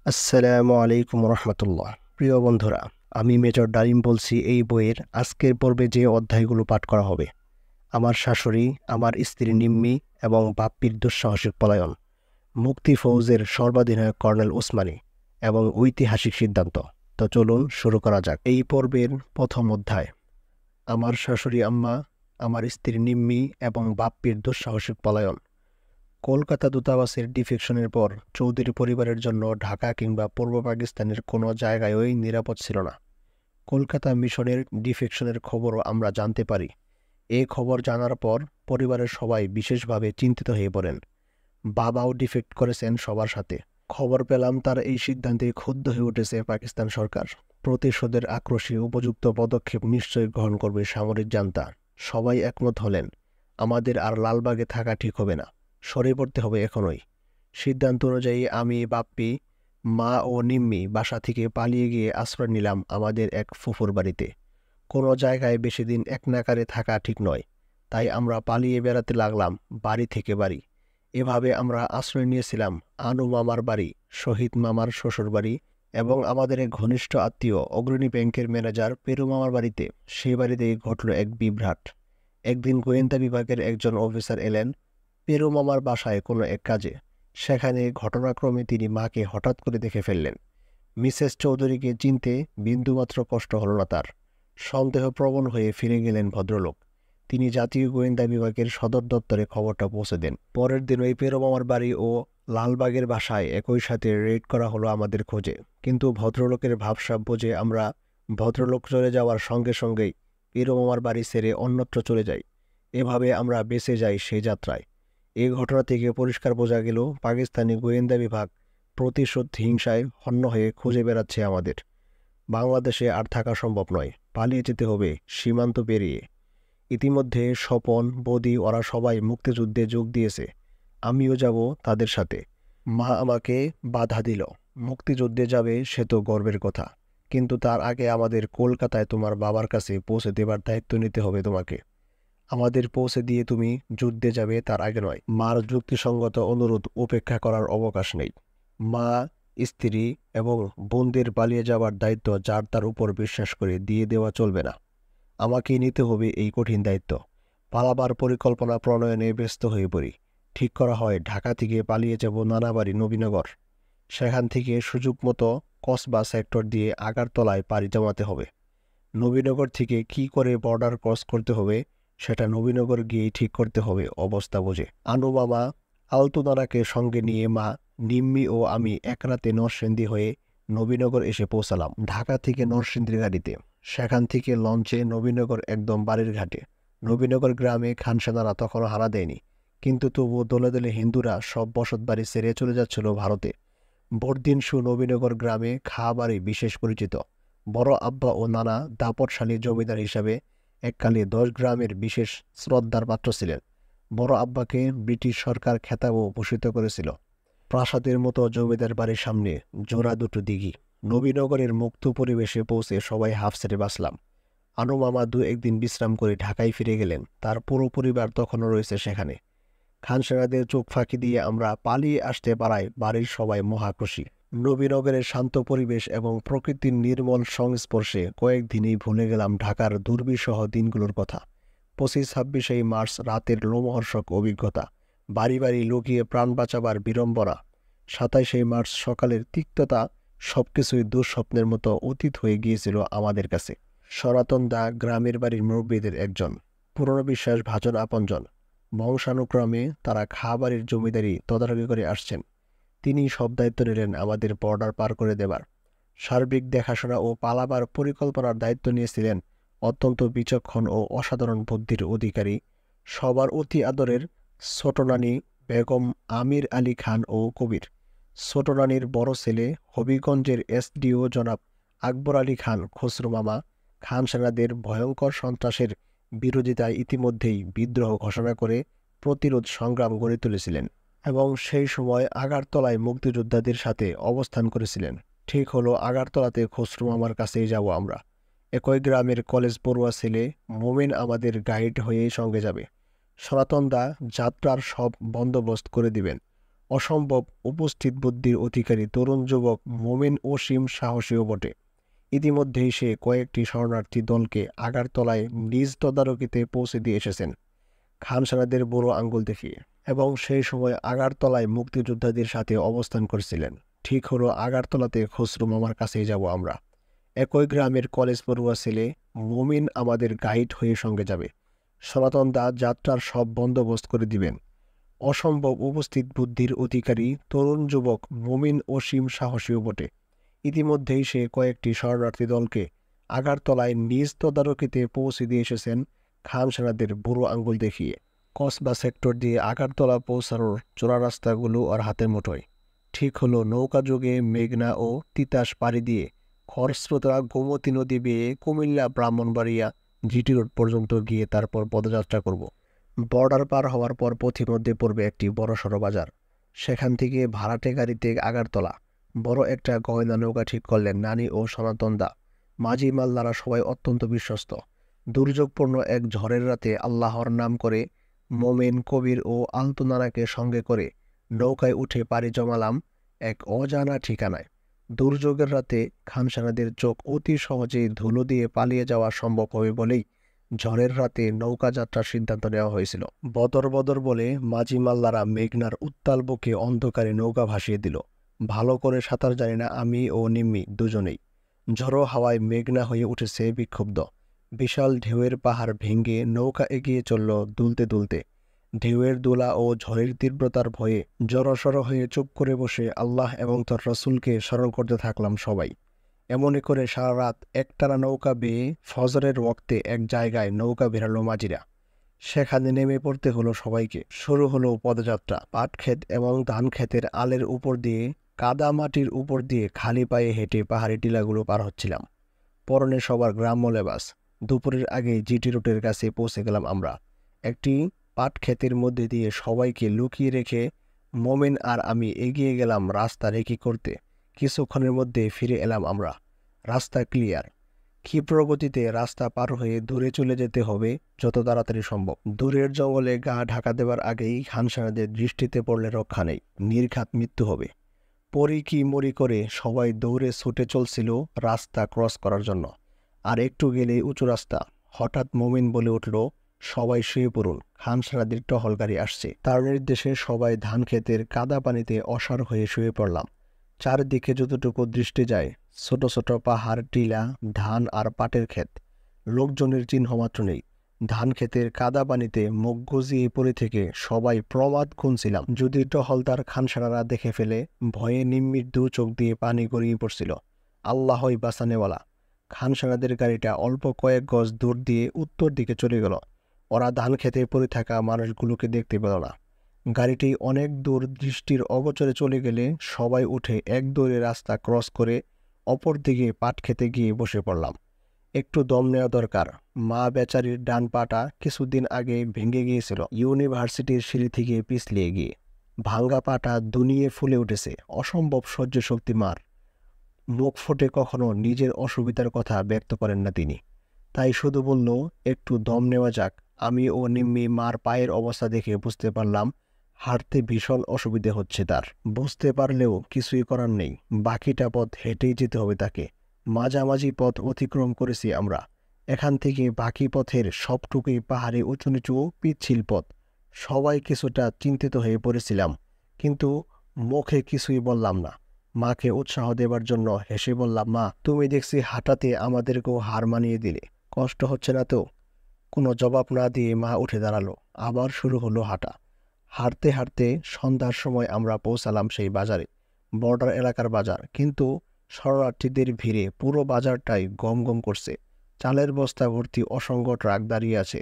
আসসালামু আলাইকুম রহমতুল্লাহ। প্রিয় বন্ধুরা, আমি মেজর ডালিম বলছি। এই বইয়ের আজকের পর্বে যে অধ্যায়গুলো পাঠ করা হবে: আমার শাশুড়ি, আমার স্ত্রী নিম্মি এবং বাপ্পির দুঃসাহসিক পলায়ন, মুক্তি ফৌজের সর্বাধিনায়ক কর্নেল ওসমানী এবং ঐতিহাসিক সিদ্ধান্ত। তো চলুন শুরু করা যাক। এই পর্বের প্রথম অধ্যায়: আমার শাশুড়ি আম্মা, আমার স্ত্রী নিম্মি এবং বাপ্পির দুঃসাহসিক পলায়ন। কলকাতা দূতাবাসের ডিফেকশনের পর চৌধুরী পরিবারের জন্য ঢাকা কিংবা পূর্ব পাকিস্তানের কোনো জায়গায়ই নিরাপদ ছিল না। কলকাতা মিশনের ডিফেকশনের খবরও আমরা জানতে পারি। এই খবর জানার পর পরিবারের সবাই বিশেষভাবে চিন্তিত হয়ে পড়েন। বাবাও ডিফেক্ট করেছেন সবার সাথে। খবর পেলাম তার এই সিদ্ধান্তে ক্ষুব্ধ হয়ে উঠেছে পাকিস্তান সরকার। প্রতিশোধের আক্রোশে উপযুক্ত পদক্ষেপ নিশ্চয়ই গ্রহণ করবে সামরিক জান্তা। সবাই একমত হলেন, আমাদের আর লালবাগে থাকা ঠিক হবে না, সরে পড়তে হবে এখনই। সিদ্ধান্ত অনুযায়ী আমি, বাপ্পি, মা ও নিম্মি বাসা থেকে পালিয়ে গিয়ে আশ্রয় নিলাম আমাদের এক ফুফুর বাড়িতে। কোনো জায়গায় বেশি দিন একনাগাড়ে থাকা ঠিক নয়, তাই আমরা পালিয়ে বেড়াতে লাগলাম বাড়ি থেকে বাড়ি। এভাবে আমরা আশ্রয় নিয়েছিলাম আনু মামার বাড়ি, শহীদ মামার শ্বশুর বাড়ি এবং আমাদের এক ঘনিষ্ঠ আত্মীয় অগ্রণী ব্যাংকের ম্যানেজার পেরু মামার বাড়িতে। সেই বাড়িতেই ঘটল এক বিভ্রাট। একদিন গোয়েন্দা বিভাগের একজন অফিসার এলেন পেরু মামার বাসায় কোনো এক কাজে। সেখানে ঘটনাক্রমে তিনি মাকে হঠাৎ করে দেখে ফেললেন। মিসেস চৌধুরীকে চিনতে বিন্দুমাত্র কষ্ট হল না তার। সন্দেহপ্রবণ হয়ে ফিরে গেলেন ভদ্রলোক। তিনি জাতীয় গোয়েন্দা বিভাগের সদর দপ্তরে খবরটা পৌঁছে দেন। পরের দিন ওই পেরু মামার বাড়ি ও লালবাগের বাসায় একই সাথে রেড করা হলো আমাদের খোঁজে। কিন্তু ভদ্রলোকের ভাবসাব বুঝে আমরা ভদ্রলোক চলে যাওয়ার সঙ্গে সঙ্গেই পেরু মামার বাড়ি ছেড়ে অন্যত্র চলে যাই। এভাবে আমরা বেঁচে যাই সেই যাত্রায়। এই ঘটনা থেকে পরিষ্কার বোঝা গেল পাকিস্তানি গোয়েন্দা বিভাগ প্রতিশোধ হিংসায় হন্য হয়ে খুঁজে বেড়াচ্ছে আমাদের। বাংলাদেশে আর থাকা সম্ভব নয়, পালিয়ে যেতে হবে সীমান্ত পেরিয়ে। ইতিমধ্যে স্বপন, বদি ওরা সবাই মুক্তিযুদ্ধে যোগ দিয়েছে। আমিও যাব তাদের সাথে। মা আমাকে বাধা দিল, মুক্তিযুদ্ধে যাবে সে তো গর্বের কথা, কিন্তু তার আগে আমাদের কলকাতায় তোমার বাবার কাছে পৌঁছে দেবার দায়িত্ব নিতে হবে তোমাকে। আমাদের পৌঁছে দিয়ে তুমি যুদ্ধে যাবে তার আগে নয়। মার যুক্তিসঙ্গত অনুরোধ উপেক্ষা করার অবকাশ নেই। মা, স্ত্রী এবং বোনদের পালিয়ে যাওয়ার দায়িত্ব যার তার উপর বিশ্বাস করে দিয়ে দেওয়া চলবে না। আমাকেই নিতে হবে এই কঠিন দায়িত্ব। পালাবার পরিকল্পনা প্রণয়নে ব্যস্ত হয়ে পড়ি। ঠিক করা হয় ঢাকা থেকে পালিয়ে যাব নানাবাড়ি নবীনগর। সেখান থেকে সুযোগ মতো কসবা সেক্টর দিয়ে আগারতলায় পাড়ি জমাতে হবে। নবীনগর থেকে কি করে বর্ডার ক্রস করতে হবে সেটা নবীনগর গিয়েই ঠিক করতে হবে অবস্থা বুঝে। আনু মামা, আলতু নানাকে সঙ্গে নিয়ে মা, নিম্মি ও আমি এক রাতে নরসিংদী হয়ে নবীনগর এসে পৌঁছালাম। ঢাকা থেকে নরসিংদীর গাড়িতে, সেখান থেকে লঞ্চে নবীনগর একদম বাড়ির ঘাটে। নবীনগর গ্রামে খানসেনারা তখনও হানা দেয়নি, কিন্তু তবু দলে দলে হিন্দুরা সব বসত বাড়ি ছেড়ে চলে যাচ্ছিল ভারতে। বর্দিনসু নবীনগর গ্রামে খাবারই বিশেষ পরিচিত। বড় আব্বা ও নানা দাপটশালী জমিদার হিসাবে এককালে 10 গ্রামের বিশেষ শ্রদ্ধার পাত্র ছিলেন। বড় আব্বাকে ব্রিটিশ সরকার খেতাব ভূষিত করেছিল। প্রাসাদের মতো জমিদার বাড়ির সামনে জোড়া দুটো দিঘি। নবীনগরের মুক্ত পরিবেশে পৌঁছে সবাই হাফ ছেড়ে বাঁচলাম। আনু মামা 2-1 দিন বিশ্রাম করে ঢাকায় ফিরে গেলেন। তার পুরো পরিবার তখনও রয়েছে সেখানে। খানসেনাদের চোখ ফাঁকি দিয়ে আমরা পালিয়ে আসতে পারায় বাড়ির সবাই মহাখুশি। নবীনগরের শান্ত পরিবেশ এবং প্রকৃতির নির্মল সংস্পর্শে কয়েকদিনেই ভুলে গেলাম ঢাকার দুর্বিষহ দিনগুলোর কথা। 25-26 মার্চ রাতের লোমহর্ষক অভিজ্ঞতা, বাড়ি বাড়ি লুকিয়ে প্রাণ বাঁচাবার বিড়ম্বনা। 27 মার্চ সকালের তিক্ততা সবকিছুই দুঃস্বপ্নের মতো অতীত হয়ে গিয়েছিল আমাদের কাছে। সনাতন দা গ্রামের বাড়ির মুরব্বীদের একজন, পুরনো বিশ্বাস ভাজন আপনজন। বংশানুক্রমে তারা খাবারের জমিদারি তদারকি করে আসছেন। তিনি সব দায়িত্ব নিলেন আমাদের বর্ডার পার করে দেবার। সার্বিক দেখাশোনা ও পালাবার পরিকল্পনার দায়িত্ব নিয়েছিলেন অত্যন্ত বিচক্ষণ ও অসাধারণ বুদ্ধির অধিকারী, সবার অতি আদরের ছোট নানী বেগম আমির আলী খান ও কবির। ছোট নানীর বড় ছেলে হবিগঞ্জের এসডিও জনাব আকবর আলী খান খসরু মামা খান সেনাদের ভয়ঙ্কর সন্ত্রাসের বিরোধিতায় ইতিমধ্যেই বিদ্রোহ ঘোষণা করে প্রতিরোধ সংগ্রাম গড়ে তুলেছিলেন এবং সেই সময় আগারতলায় মুক্তিযোদ্ধাদের সাথে অবস্থান করেছিলেন। ঠিক হলো আগারতলাতে খসরু মামার কাছেই যাব আমরা। একই গ্রামের কলেজ পড়ুয়া ছেলে মোমেন আমাদের গাইড হয়েই সঙ্গে যাবে। সনাতন দা যাত্রার সব বন্দোবস্ত করে দিবেন। অসম্ভব উপস্থিত বুদ্ধির অধিকারী তরুণ যুবক মোমিন অসীম সাহসীও বটে। ইতিমধ্যেই সে কয়েকটি শরণার্থী দলকে আগারতলায় নিজ তদারকিতে পৌঁছে দিয়ে এসেছেন খান সেনাদের বুড়ো আঙ্গুল দেখিয়ে, এবং সেই সময় আগারতলায় মুক্তিযোদ্ধাদের সাথে অবস্থান করছিলেন। ঠিক হলো আগারতলাতে খসরু মামার কাছেই যাব আমরা। একই গ্রামের কলেজ পড়ুয়া ছেলে মুমিন আমাদের গাইড হয়ে সঙ্গে যাবে। সনাতন দা যাত্রার সব বন্দোবস্ত করে দিবেন। অসম্ভব উপস্থিত বুদ্ধির অধিকারী তরুণ যুবক মুমিন অসীম সাহসীও বটে। ইতিমধ্যেই সে কয়েকটি শরণার্থী দলকে আগারতলায় নিজ তদারকিতে পৌঁছে দিয়ে এসেছেন খান সেনাদের বুড়ো আঙ্গুল দেখিয়ে। কসবা সেক্টর দিয়ে আগারতলা পৌঁছানোর চোরা রাস্তাগুলো ওর হাতের মুঠোয়। ঠিক হলো নৌকা যুগে মেঘনা ও তিতাস পাড়ি দিয়ে খরস্রোতা গোমতী নদী বেয়ে কুমিল্লা ব্রাহ্মণবাড়িয়া জিটি রোড পর্যন্ত গিয়ে তারপর পদযাত্রা করব। বর্ডার পার হওয়ার পর পথির মধ্যে পড়বে একটি বড়সড় বাজার। সেখান থেকে ভাড়াটে গাড়িতে আগারতলা। বড় একটা গয়না নৌকা ঠিক করলেন নানি ও সনাতন দা। মাঝি মাল্লারা সবাই অত্যন্ত বিশ্বস্ত। দুর্যোগপূর্ণ এক ঝড়ের রাতে আল্লাহর নাম করে মোমেন কবির ও আলতোনারাকে সঙ্গে করে নৌকায় উঠে পাড়ি জমালাম এক অজানা ঠিকানায়। দুর্যোগের রাতে খানসানাদের চোখ অতি সহজেই ধুলো দিয়ে পালিয়ে যাওয়া সম্ভব হবে বলেই ঝড়ের রাতে নৌকা যাত্রার সিদ্ধান্ত নেওয়া হয়েছিল। বদর বদর বলে মাঝি মাল্লারা মেঘনার উত্তাল বুকে অন্ধকারে নৌকা ভাসিয়ে দিল। ভালো করে সাঁতার জানি না আমি ও নিম্মি দুজনেই। ঝড়ো হাওয়ায় মেঘনা হয়ে উঠেছে বিক্ষুব্ধ। বিশাল ঢেউয়ের পাহাড় ভেঙে নৌকা এগিয়ে চলল দুলতে দুলতে। ঢেউয়ের দোলা ও ঝড়ের তীব্রতার ভয়ে জড়সড় হয়ে চুপ করে বসে আল্লাহ এবং তার রসুলকে স্মরণ করতে থাকলাম সবাই। এমনি করে সারা রাত একটানা নৌকা বেয়ে ফজরের ওয়াক্তে এক জায়গায় নৌকা বেরালো মাঝিরা। সেখানে নেমে পড়তে হলো সবাইকে। শুরু হলো পদযাত্রা। পাটক্ষেত এবং ধান ক্ষেতের আলের উপর দিয়ে কাদা মাটির উপর দিয়ে খালি পায়ে হেঁটে পাহাড়ি টিলাগুলো পার হচ্ছিলাম। পরনে সবার গ্রাম্য লেবাস। দুপুরের আগে জিটি রোডের কাছে পৌঁছে গেলাম আমরা। একটি পাটক্ষেতের মধ্যে দিয়ে সবাইকে লুকিয়ে রেখে মোমেন আর আমি এগিয়ে গেলাম রাস্তা রেকি করতে। কিছুক্ষণের মধ্যে ফিরে এলাম আমরা। রাস্তা ক্লিয়ার। ক্ষিপ্র গতিতে রাস্তা পার হয়ে দূরে চলে যেতে হবে যত তাড়াতাড়ি সম্ভব। দূরের জঙ্গলে গা ঢাকা দেবার আগেই খানসানাদের দৃষ্টিতে পড়লে রক্ষা নেই, নির্ঘাত মৃত্যু হবে। পরি কি মরি করে সবাই দৌড়ে ছুটে চলছিল রাস্তা ক্রস করার জন্য। আর একটু গেলেই উঁচু রাস্তা। হঠাৎ মোমিন বলে উঠল, সবাই শুয়ে পড়ুন, খানসানাদের টহল গাড়ি আসছে। তার নির্দেশে সবাই ধান ক্ষেতের কাদা পানিতে অসাড় হয়ে শুয়ে পড়লাম। চারদিকে যতটুকু দৃষ্টি যায় ছোট ছোট পাহাড়, টিলা, ধান আর পাটের ক্ষেত। লোকজনের চিহ্ন মাত্র নেই। ধান ক্ষেতের কাদা পানিতে মুখ গুজিয়ে পড়ে থেকে সবাই প্রমাদ খুঁজছিলাম যদি টহলদার খানসানারা দেখে ফেলে। ভয়ে নিম্মির দু চোখ দিয়ে পানি গড়িয়ে পড়ছিল। আল্লাহই বাঁচানেওয়ালা। খানসানাদের গাড়িটা অল্প কয়েক গজ দূর দিয়ে উত্তর দিকে চলে গেল। ওরা ধান খেতে পড়ে থাকা মানুষগুলোকে দেখতে পেল না। গাড়িটি অনেক দূর দৃষ্টির অগোচরে চলে গেলে সবাই উঠে এক দৌড়ে রাস্তা ক্রস করে অপর দিকে পাট খেতে গিয়ে বসে পড়লাম। একটু দম নেওয়া দরকার। মা বেচারির ডান পাটা কিছুদিন আগে ভেঙে গিয়েছিল ইউনিভার্সিটির সিঁড়ি থেকে পিছলিয়ে গিয়ে। ভাঙ্গা পাটা দুনিয়ে ফুলে উঠেছে। অসম্ভব সহ্য শক্তি মার। মুখ ফুটে কখনো নিজের অসুবিধার কথা ব্যক্ত করেন না তিনি। তাই শুধু বলল, একটু দম নেওয়া যাক। আমি ও নিম্মি মার পায়ের অবস্থা দেখে বুঝতে পারলাম হাঁটতে ভীষণ অসুবিধে হচ্ছে তার। বুঝতে পারলেও কিছুই করার নেই। বাকিটা পথ হেঁটেই যেতে হবে তাকে। মাঝামাঝি পথ অতিক্রম করেছি আমরা। এখান থেকে বাকি পথের সবটুকুই পাহাড়ে উঁচু নিচু পিচ্ছিল পথ। সবাই কিছুটা চিন্তিত হয়ে পড়েছিলাম, কিন্তু মুখে কিছুই বললাম না। মাকে উৎসাহ দেবার জন্য হেসে বললাম, মা তুমি দেখছি হাঁটাতে আমাদেরকেও হার মানিয়ে দিলে, কষ্ট হচ্ছে না তো? কোনো জবাব না দিয়ে মা উঠে দাঁড়ালো। আবার শুরু হলো হাঁটা। হাঁটতে হাঁটতে সন্ধ্যার সময় আমরা পৌঁছালাম সেই বাজারে। বর্ডার এলাকার বাজার, কিন্তু শরণার্থীদের ভিড়ে পুরো বাজারটাই গম গম করছে। চালের বস্তা ভর্তি অসংখ্য ট্রাক দাঁড়িয়ে আছে।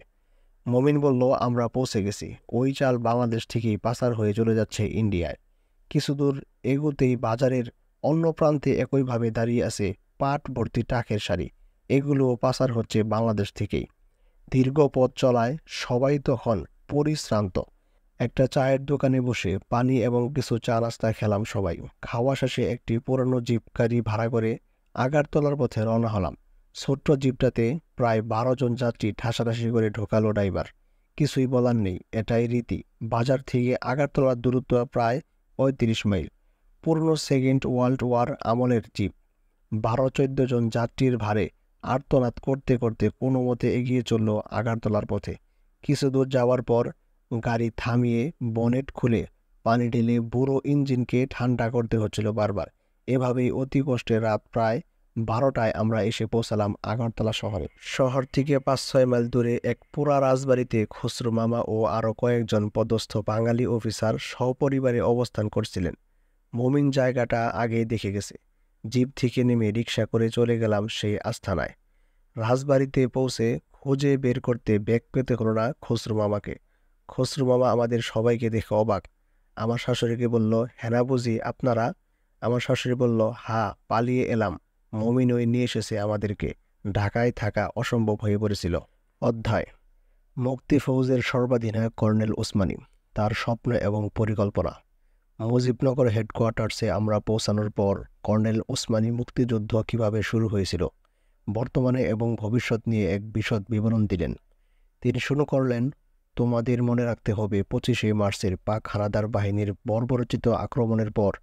মমিন বলল, আমরা পৌঁছে গেছি। ওই চাল বাংলাদেশ থেকেই পাচার হয়ে চলে যাচ্ছে ইন্ডিয়ায়। কিছু দূর এগোতেই বাজারের অন্য প্রান্তে একইভাবে দাঁড়িয়ে আছে পাট ভর্তি ট্রাকের সারি। এগুলোও পাচার হচ্ছে বাংলাদেশ থেকেই। দীর্ঘ পথ চলায় সবাই তখন পরিশ্রান্ত। একটা চায়ের দোকানে বসে পানি এবং কিছু চা নাস্তা খেলাম সবাই। খাওয়া শেষে একটি পুরনো জিপ গাড়ি ভাড়া করে আগারতলার পথে রওনা হলাম। ছোট্ট জিপটাতে প্রায় 12 জন যাত্রী ঠাসাঠাসি করে ঢোকালো ড্রাইভার। কিছুই বলার নেই, এটাই রীতি। বাজার থেকে আগারতলার দূরত্ব প্রায় 35 মাইল। পূর্ণ সেকেন্ড ওয়ার্ল্ড ওয়ার আমলের জিপ। 12-14 জন যাত্রীর ভারে আর্তনাদ করতে করতে কোনো মতে এগিয়ে চলল আগারতলার পথে। কিছু দূর যাওয়ার পর গাড়ি থামিয়ে বনেট খুলে পানি ঢেলে বুড়ো ইঞ্জিনকে ঠান্ডা করতে হচ্ছিল বারবার। এভাবেই অতি কষ্টে রাত প্রায় 12টায় আমরা এসে পৌঁছালাম আগরতলা শহরে। শহর থেকে 5-6 মাইল দূরে এক পুরা রাজবাড়িতে খসরু মামা ও আরও কয়েকজন পদস্থ বাঙালি অফিসার সপরিবারে অবস্থান করছিলেন। মুমিন জায়গাটা আগেই দেখে গেছে। জিপ থেকে নেমে রিকশা করে চলে গেলাম সেই আস্থানায়। রাজবাড়িতে পৌঁছে খুঁজে বের করতে ব্যাগ পেতে হলো না খসরু মামাকে। খসরু মামা আমাদের সবাইকে দেখে অবাক। আমার শাশুড়িকে বলল, হ্যাঁ বুঝি আপনারা? আমার শাশুড়ি বলল, হ্যাঁ, পালিয়ে এলাম। মমিন ওই নিয়ে এসেছে আমাদেরকে। ঢাকায় থাকা অসম্ভব হয়ে পড়েছিল। অধ্যায়: মুক্তি ফৌজের সর্বাধিনায়ক কর্নেল ওসমানী, তার স্বপ্ন এবং পরিকল্পনা। মুজিবনগর হেডকোয়ার্টার্সে আমরা পৌঁছানোর পর কর্নেল ওসমানী মুক্তিযুদ্ধ কিভাবে শুরু হয়েছিল, বর্তমানে এবং ভবিষ্যৎ নিয়ে এক বিশদ বিবরণ দিলেন। তিনি শুরু করলেন, তোমাদের মনে রাখতে হবে 25শে মার্চের পাক হানাদার বাহিনীর বর্বরোচিত আক্রমণের পর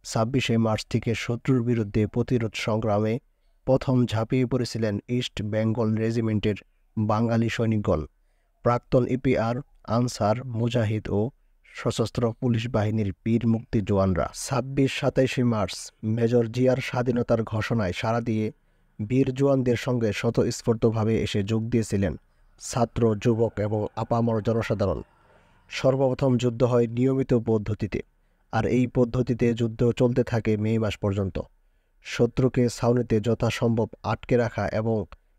26শে মার্চ থেকে শত্রুর বিরুদ্ধে প্রতিরোধ সংগ্রামে প্রথম ঝাঁপিয়ে পড়েছিলেন ইস্ট বেঙ্গল রেজিমেন্টের বাঙালি সৈনিকগণ, প্রাক্তন ইপিআর, আনসার, মুজাহিদ ও সশস্ত্র পুলিশ বাহিনীর বীর মুক্তি জওয়ানরা। 26-27শে মার্চ মেজর জিয়ার স্বাধীনতার ঘোষণায় সাড়া দিয়ে বীর জওয়ানদের সঙ্গে স্বতঃস্ফূর্তভাবে এসে যোগ দিয়েছিলেন ছাত্র, যুবক এবং আপামর জনসাধারণ। সর্বপ্রথম যুদ্ধ হয় নিয়মিত পদ্ধতিতে, আর এই পদ্ধতিতে যুদ্ধ চলতে থাকে মে মাস পর্যন্ত। শত্রুকে ছাউনিতে যথাসম্ভব আটকে রাখা এবং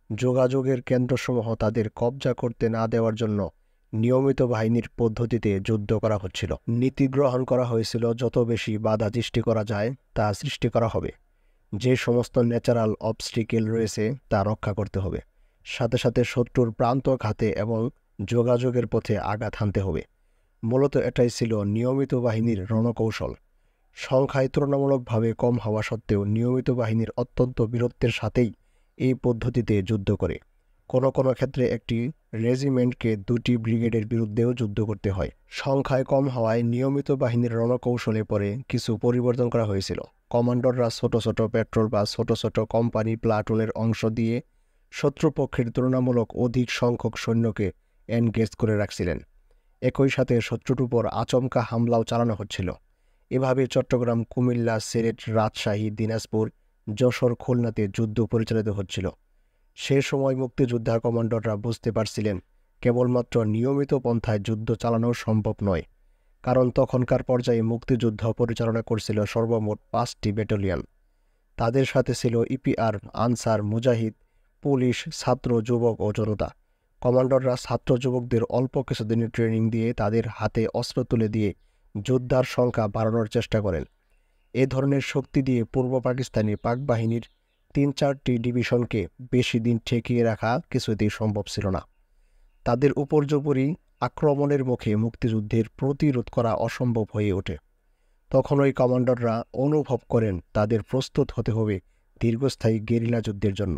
যোগাযোগের কেন্দ্রসমূহ তাদের কবজা করতে না দেওয়ার জন্য নিয়মিত বাহিনীর পদ্ধতিতে যুদ্ধ করা হচ্ছিল। নীতি গ্রহণ করা হয়েছিল, যত বেশি বাধা সৃষ্টি করা যায় তা সৃষ্টি করা হবে। যে সমস্ত ন্যাচারাল অবস্টিকেল রয়েছে তা রক্ষা করতে হবে। সাথে সাথে শত্রুর প্রান্তঘাতে এবং যোগাযোগের পথে আঘাত হানতে হবে। মূলত এটাই ছিল নিয়মিত বাহিনীর রণকৌশল। সংখ্যায় তুলনামূলকভাবে কম হওয়া সত্ত্বেও নিয়মিত বাহিনীর অত্যন্ত বীরত্বের সাথেই এই পদ্ধতিতে যুদ্ধ করে। কোনো কোনো ক্ষেত্রে একটি রেজিমেন্টকে 2টি ব্রিগেডের বিরুদ্ধেও যুদ্ধ করতে হয়। সংখ্যায় কম হওয়ায় নিয়মিত বাহিনীর রণকৌশলে পরে কিছু পরিবর্তন করা হয়েছিল। কমান্ডাররা ছোট ছোট পেট্রোল বা ছোট ছোট কোম্পানি প্লাটুনের অংশ দিয়ে শত্রুপক্ষের তুলনামূলক অধিক সংখ্যক সৈন্যকে এনগেজ করে রাখছিলেন। একই সাথে শত্রুর উপর আচমকা হামলাও চালানো হচ্ছিল। এভাবে চট্টগ্রাম, কুমিল্লা, সিলেট, রাজশাহী, দিনাজপুর, যশোর, খুলনাতে যুদ্ধ পরিচালিত হচ্ছিল। সে সময় মুক্তিযোদ্ধা কমান্ডাররা বুঝতে পারছিলেন কেবলমাত্র নিয়মিত পন্থায় যুদ্ধ চালানো সম্ভব নয়, কারণ তখনকার পর্যায়ে মুক্তিযুদ্ধ পরিচালনা করছিল সর্বমোট 5টি ব্যাটালিয়ন। তাদের সাথে ছিল ইপিআর, আনসার, মুজাহিদ, পুলিশ, ছাত্র, যুবক ও জনতা। কমান্ডাররা ছাত্র যুবকদের অল্প কিছুদিনের ট্রেনিং দিয়ে তাদের হাতে অস্ত্র তুলে দিয়ে যোদ্ধার সংখ্যা বাড়ানোর চেষ্টা করেন। এ ধরনের শক্তি দিয়ে পূর্ব পাকিস্তানি পাক বাহিনীর 3-4টি ডিভিশনকে বেশি দিন ঠেকিয়ে রাখা কিছুতেই সম্ভব ছিল না। তাদের উপর্যুপরি আক্রমণের মুখে মুক্তিযুদ্ধের প্রতিরোধ করা অসম্ভব হয়ে ওঠে। তখন ওই কমান্ডাররা অনুভব করেন তাদের প্রস্তুত হতে হবে দীর্ঘস্থায়ী গেরিলা যুদ্ধের জন্য।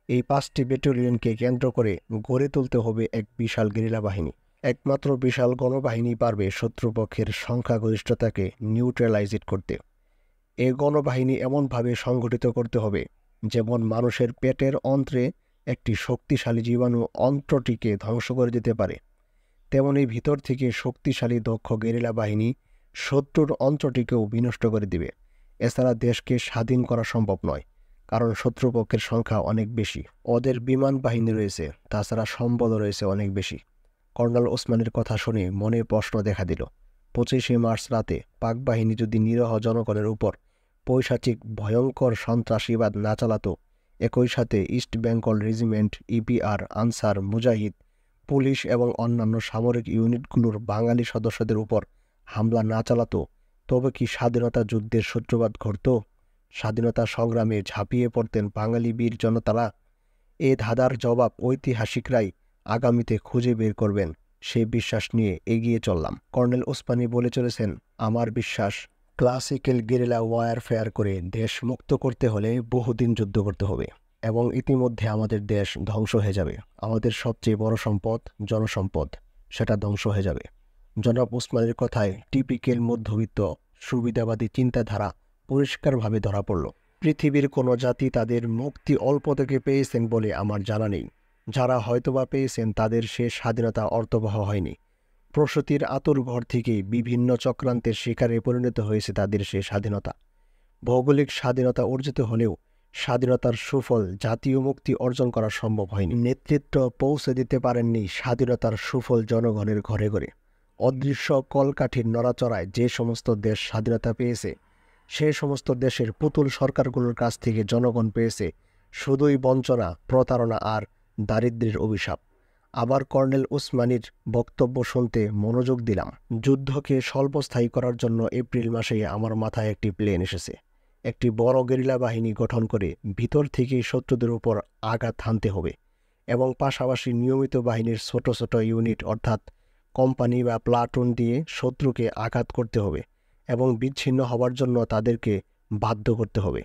এই 5টি ব্যাটালিয়নকে কেন্দ্র করে গড়ে তুলতে হবে এক বিশাল গেরিলা বাহিনী। একমাত্র বিশাল গণবাহিনী পারবে শত্রুপক্ষের সংখ্যাগরিষ্ঠতাকে নিউট্রালাইজ করতে। এ গণবাহিনী এমনভাবে সংগঠিত করতে হবে যেমন মানুষের পেটের অন্ত্রে একটি শক্তিশালী জীবাণু অন্ত্রটিকে ধ্বংস করে দিতে পারে, তেমনি ভিতর থেকে শক্তিশালী দক্ষ গেরিলা বাহিনী শত্রুর অন্ত্রটিকেও বিনষ্ট করে দিবে। এছাড়া দেশকে স্বাধীন করা সম্ভব নয়, কারণ শত্রুপক্ষের সংখ্যা অনেক বেশি। ওদের বিমান বাহিনী রয়েছে, তাছাড়া সম্বলও রয়েছে অনেক বেশি। কর্নেল ওসমানের কথা শুনে মনে প্রশ্ন দেখা দিল, 25শে মার্চ রাতে পাক বাহিনী যদি নিরীহ জনগণের উপর পৈশাচিক ভয়ঙ্কর সন্ত্রাসীবাদ না চালাতো, একই সাথে East Bengal Regiment, EPR, Ansar, Mujahid, police এবং অন্যান্য সামরিক ইউনিটগুলোর বাঙালি সদস্যদের উপর হামলা না চালাতো, তবে কি স্বাধীনতা যুদ্ধের সূত্রপাত ঘটত? স্বাধীনতা সংগ্রামে ঝাঁপিয়ে পড়তেন বাঙালি বীর জনতারা? এ ধাঁধার জবাব ঐতিহাসিকরাই আগামীতে খুঁজে বের করবেন, সেই বিশ্বাস নিয়ে এগিয়ে চললাম। কর্নেল ওসমানী বলে চলেছেন, আমার বিশ্বাস, ক্লাসিক্যাল গেরিলা ওয়ারফেয়ার করে দেশ মুক্ত করতে হলে বহুদিন যুদ্ধ করতে হবে এবং ইতিমধ্যে আমাদের দেশ ধ্বংস হয়ে যাবে। আমাদের সবচেয়ে বড় সম্পদ জনসম্পদ, সেটা ধ্বংস হয়ে যাবে। জনাব ওসমানীর কথায় টিপিক্যাল মধ্যবিত্ত সুবিধাবাদী চিন্তাধারা পরিষ্কারভাবে ধরা পড়ল। পৃথিবীর কোনো জাতি তাদের মুক্তি অল্প থেকে পেয়েছেন বলে আমার জানা নেই। যারা হয়তোবা পেয়েছেন তাদের সে স্বাধীনতা অর্থবহ হয়নি। প্রসূতির আঁতুড়ঘর থেকেই বিভিন্ন চক্রান্তের শিকারে পরিণত হয়েছে তাদের সে স্বাধীনতা। ভৌগোলিক স্বাধীনতা অর্জিত হলেও স্বাধীনতার সুফল জাতীয় মুক্তি অর্জন করা সম্ভব হয়নি। নেতৃত্ব পৌঁছে দিতে পারেননি স্বাধীনতার সুফল জনগণের ঘরে ঘরে। অদৃশ্য কলকাঠির নড়াচড়ায় যে সমস্ত দেশ স্বাধীনতা পেয়েছে, সে সমস্ত দেশের পুতুল সরকারগুলোর কাছ থেকে জনগণ পেয়েছে শুধুই বঞ্চনা, প্রতারণা আর দারিদ্র্যের অভিশাপ। আবার কর্নেল উসমানির বক্তব্য শুনতে মনোযোগ দিলাম। যুদ্ধকে স্বল্পস্থায়ী করার জন্য এপ্রিল মাসেই আমার মাথায় একটি প্ল্যান এসেছে। একটি বড় গেরিলা বাহিনী গঠন করে ভিতর থেকেই শত্রুদের উপর আঘাত হানতে হবে এবং পাশাপাশি নিয়মিত বাহিনীর ছোট ছোট ইউনিট অর্থাৎ কোম্পানি বা প্লাটুন দিয়ে শত্রুকে আঘাত করতে হবে এবং বিচ্ছিন্ন হবার জন্য তাদেরকে বাধ্য করতে হবে,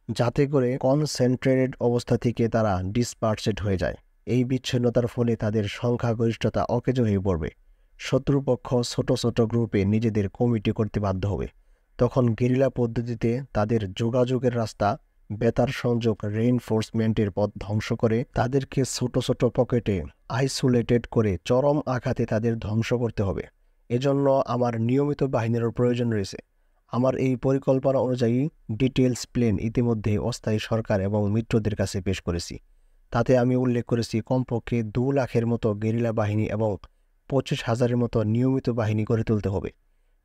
যাতে করে কনসেন্ট্রেটেড অবস্থা থেকে তারা ডিসপার্সেড হয়ে যায়। এই বিচ্ছিন্নতার ফলে তাদের সংখ্যাগরিষ্ঠতা অকেজো হয়ে পড়বে। শত্রুপক্ষ ছোট ছোট গ্রুপে নিজেদের কমিটি করতে বাধ্য হবে। তখন গেরিলা পদ্ধতিতে তাদের যোগাযোগের রাস্তা, বেতার সংযোগ, রেইনফোর্সমেন্টের পথ ধ্বংস করে তাদেরকে ছোট ছোট পকেটে আইসোলেটেড করে চরম আঘাতে তাদের ধ্বংস করতে হবে। এজন্য আমার নিয়মিত বাহিনীরও প্রয়োজন রয়েছে। আমার এই পরিকল্পনা অনুযায়ী ডিটেলস প্ল্যান ইতিমধ্যে অস্থায়ী সরকার এবং মিত্রদের কাছে পেশ করেছি। তাতে আমি উল্লেখ করেছি কমপক্ষে 2 লাখের মতো গেরিলা বাহিনী এবং 25,000-এর মতো নিয়মিত বাহিনী গড়ে তুলতে হবে।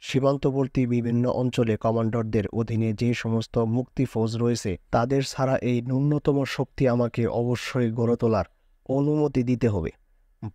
সীমান্তবর্তী বিভিন্ন অঞ্চলে কমান্ডারদের অধীনে যে সমস্ত মুক্তি ফৌজ রয়েছে তাদের ছাড়া এই ন্যূনতম শক্তি আমাকে অবশ্যই গড়ে তোলার অনুমতি দিতে হবে।